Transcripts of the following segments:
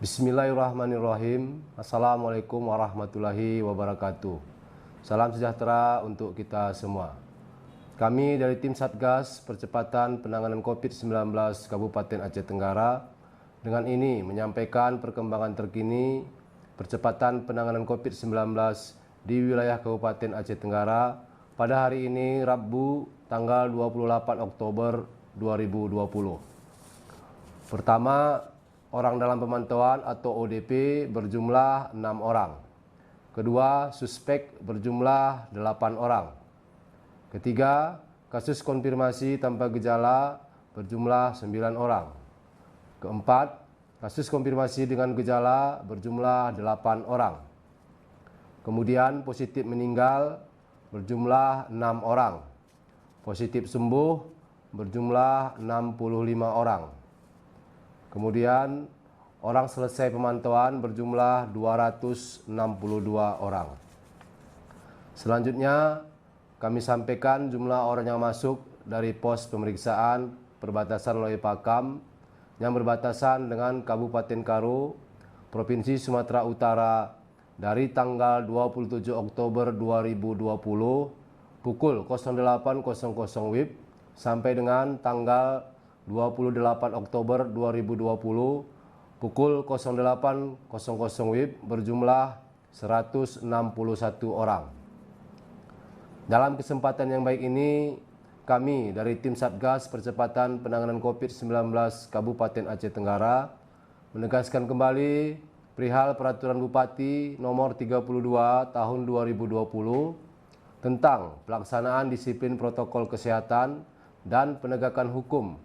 Bismillahirrahmanirrahim. Assalamualaikum warahmatullahi wabarakatuh. Salam sejahtera untuk kita semua. Kami dari tim Satgas Percepatan Penanganan COVID-19 Kabupaten Aceh Tenggara dengan ini menyampaikan perkembangan terkini percepatan penanganan COVID-19 di wilayah Kabupaten Aceh Tenggara pada hari ini Rabu tanggal 28 Oktober 2020. Pertama, orang dalam pemantauan atau ODP berjumlah 6 orang. Kedua, suspek berjumlah 8 orang. Ketiga, kasus konfirmasi tanpa gejala berjumlah 9 orang. Keempat, kasus konfirmasi dengan gejala berjumlah 8 orang. Kemudian positif meninggal berjumlah 6 orang. Positif sembuh berjumlah 65 orang. Kemudian orang selesai pemantauan berjumlah 262 orang. Selanjutnya kami sampaikan jumlah orang yang masuk dari pos pemeriksaan perbatasan Loei Pakam yang berbatasan dengan Kabupaten Karo, Provinsi Sumatera Utara dari tanggal 27 Oktober 2020 pukul 08.00 WIB sampai dengan tanggal 28 Oktober 2020 pukul 08.00 WIB berjumlah 161 orang. Dalam kesempatan yang baik ini, kami dari tim Satgas Percepatan Penanganan COVID-19 Kabupaten Aceh Tenggara menegaskan kembali perihal Peraturan Bupati Nomor 32 Tahun 2020 tentang pelaksanaan disiplin protokol kesehatan dan penegakan hukum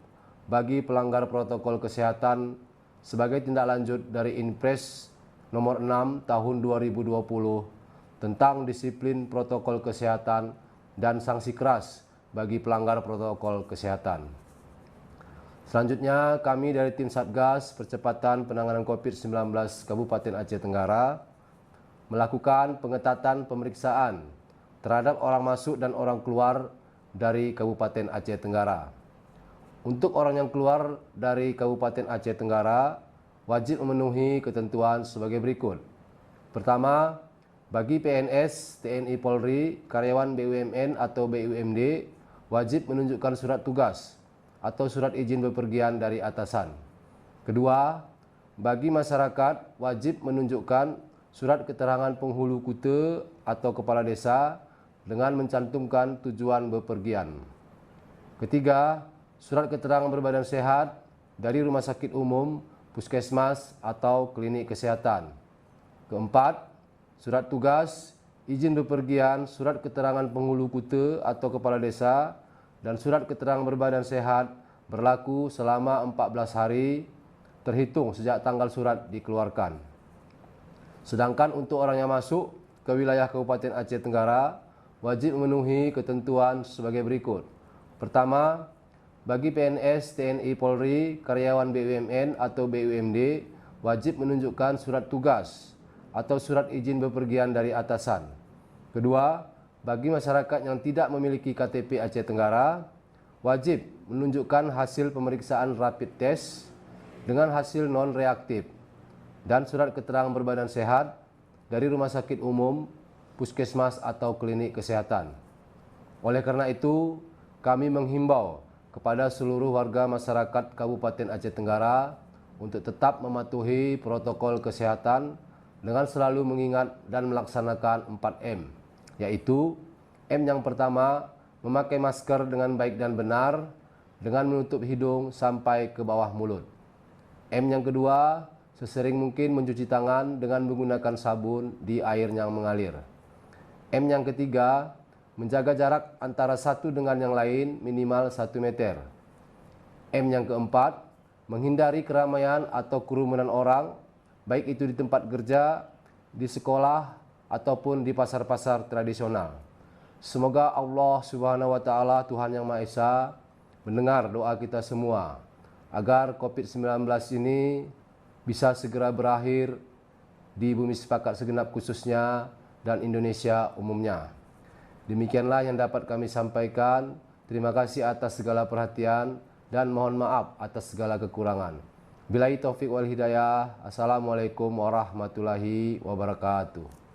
bagi pelanggar protokol kesehatan sebagai tindak lanjut dari Inpres Nomor 6 Tahun 2020 tentang disiplin protokol kesehatan dan sanksi keras bagi pelanggar protokol kesehatan. Selanjutnya, kami dari tim Satgas Percepatan Penanganan COVID-19 Kabupaten Aceh Tenggara melakukan pengetatan pemeriksaan terhadap orang masuk dan orang keluar dari Kabupaten Aceh Tenggara. Untuk orang yang keluar dari Kabupaten Aceh Tenggara, wajib memenuhi ketentuan sebagai berikut. Pertama, bagi PNS, TNI Polri, karyawan BUMN atau BUMD, wajib menunjukkan surat tugas atau surat izin bepergian dari atasan. Kedua, bagi masyarakat, wajib menunjukkan surat keterangan penghulu kute atau kepala desa dengan mencantumkan tujuan bepergian. Ketiga, surat keterangan berbadan sehat dari rumah sakit umum, puskesmas, atau klinik kesehatan. Keempat, surat tugas, izin bepergian, surat keterangan penghulu kute atau kepala desa, dan surat keterangan berbadan sehat berlaku selama 14 hari terhitung sejak tanggal surat dikeluarkan. Sedangkan untuk orang yang masuk ke wilayah Kabupaten Aceh Tenggara, wajib memenuhi ketentuan sebagai berikut. Pertama, bagi PNS, TNI Polri, karyawan BUMN atau BUMD, wajib menunjukkan surat tugas atau surat izin bepergian dari atasan. Kedua, bagi masyarakat yang tidak memiliki KTP Aceh Tenggara, wajib menunjukkan hasil pemeriksaan rapid test dengan hasil non-reaktif dan surat keterangan berbadan sehat dari rumah sakit umum, puskesmas atau klinik kesehatan. Oleh karena itu, kami menghimbau kepada seluruh warga masyarakat Kabupaten Aceh Tenggara untuk tetap mematuhi protokol kesehatan dengan selalu mengingat dan melaksanakan 4M, yaitu M yang pertama, memakai masker dengan baik dan benar dengan menutup hidung sampai ke bawah mulut. M yang kedua, sesering mungkin mencuci tangan dengan menggunakan sabun di air yang mengalir. M yang ketiga, menjaga jarak antara satu dengan yang lain minimal 1 meter. M yang keempat, menghindari keramaian atau kerumunan orang, baik itu di tempat kerja, di sekolah, ataupun di pasar-pasar tradisional. Semoga Allah Subhanahu wa Ta'ala, Tuhan Yang Maha Esa, mendengar doa kita semua agar COVID-19 ini bisa segera berakhir di bumi sepakat segenap khususnya dan Indonesia umumnya. Demikianlah yang dapat kami sampaikan. Terima kasih atas segala perhatian dan mohon maaf atas segala kekurangan. Billahi taufik wal hidayah. Assalamualaikum warahmatullahi wabarakatuh.